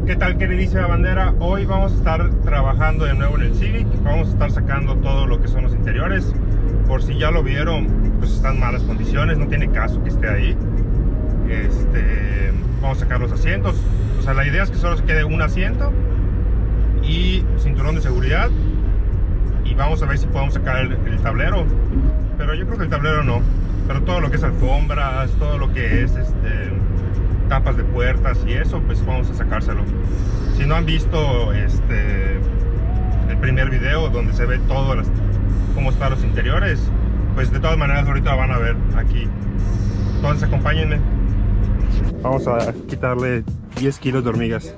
¿Qué tal, queridísima bandera? Hoy vamos a estar trabajando de nuevo en el Civic. Vamos a estar sacando todo lo que son los interiores. Por si ya lo vieron, pues están en malas condiciones, no tiene caso que esté ahí. Vamos a sacar los asientos. O sea, la idea es que solo se quede un asiento y cinturón de seguridad. Y vamos a ver si podemos sacar el tablero. Pero yo creo que el tablero no. Pero todo lo que es alfombras, todo lo que es tapas de puertas y eso, pues vamos a sacárselo. Si no han visto el primer video donde se ve todo cómo están los interiores, pues de todas maneras ahorita lo van a ver aquí. Entonces acompáñenme. Vamos a quitarle 10 kilos de hormigas.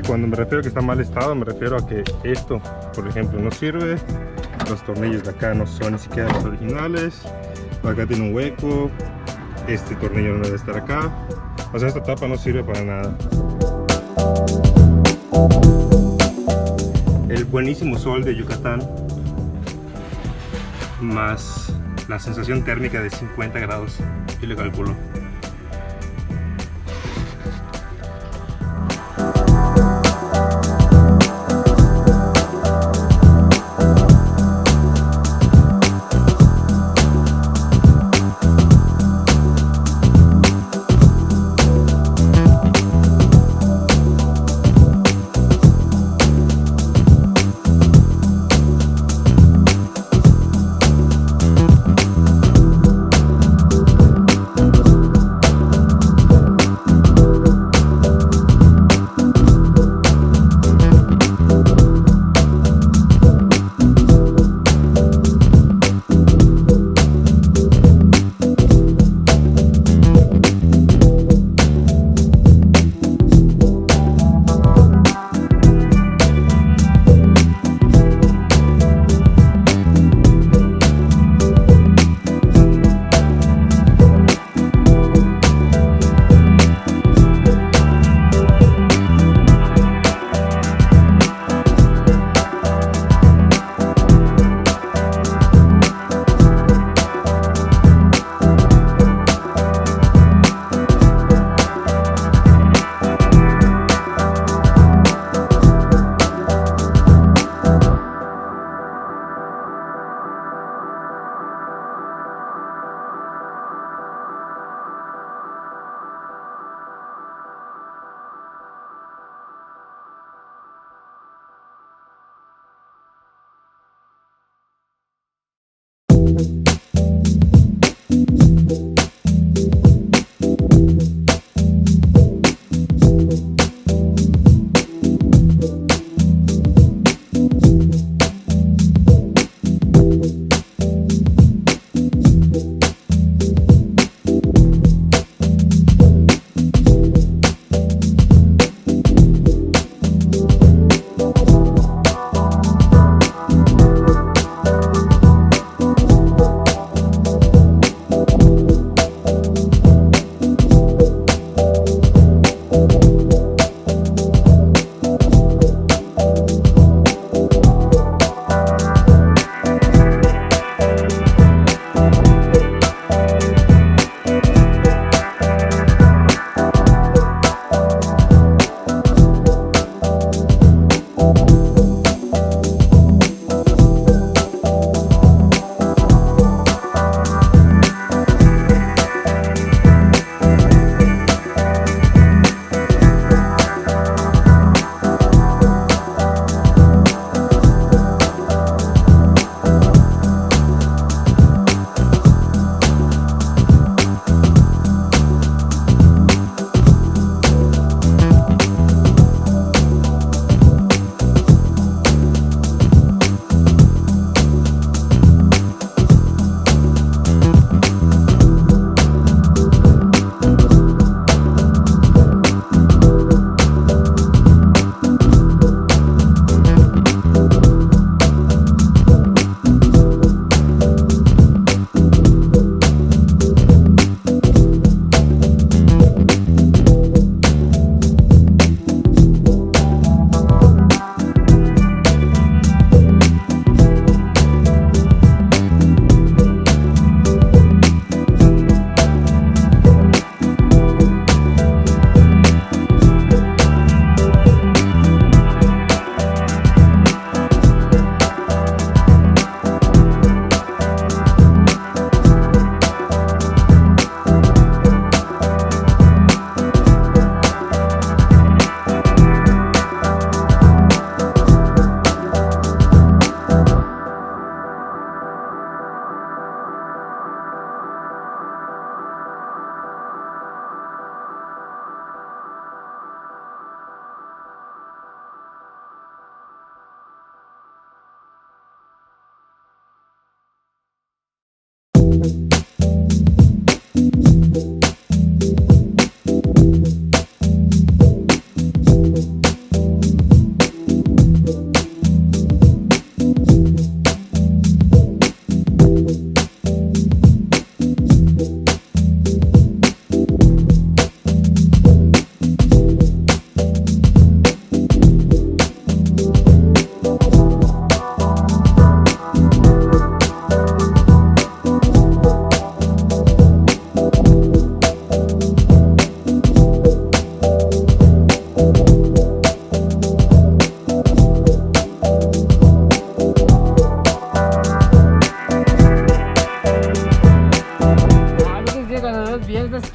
Cuando me refiero a que está en mal estado, me refiero a que esto, por ejemplo, no sirve. Los tornillos de acá no son ni siquiera los originales. Acá tiene un hueco. Este tornillo no debe estar acá. O sea, esta tapa no sirve para nada. El buenísimo sol de Yucatán, más la sensación térmica de 50 grados, yo le calculo.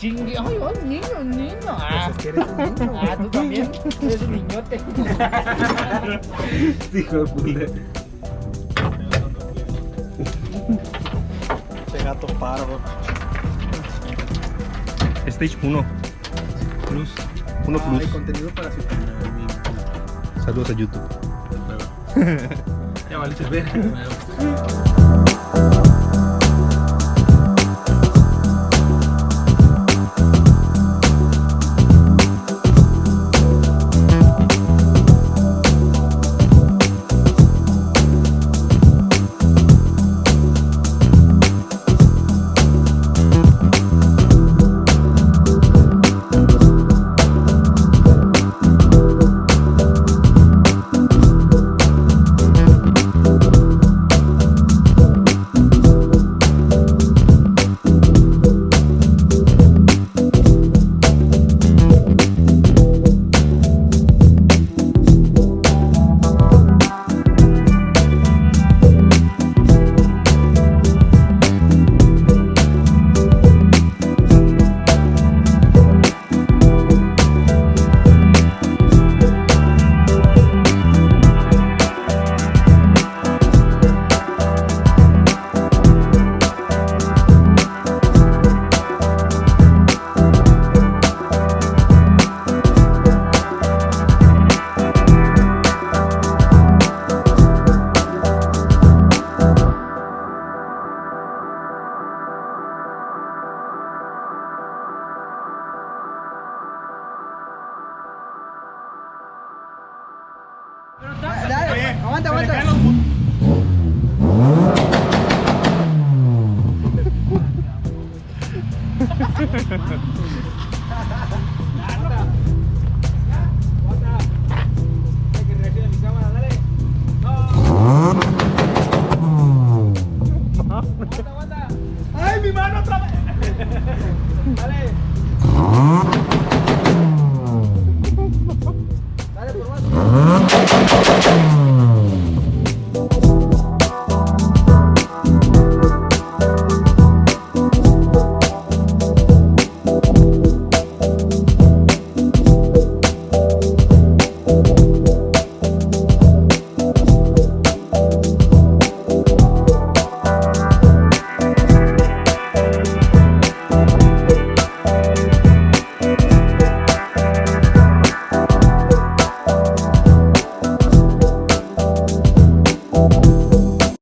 Chingue, ay, niño. Ah, Pues es que eres un niño, güey. tú también eres un niñote. Hijo de puta. Ese gato pardo. Stage 1 Plus. 1 Hay Plus. contenido para su canal. Saludos a YouTube. Ya valiste ver.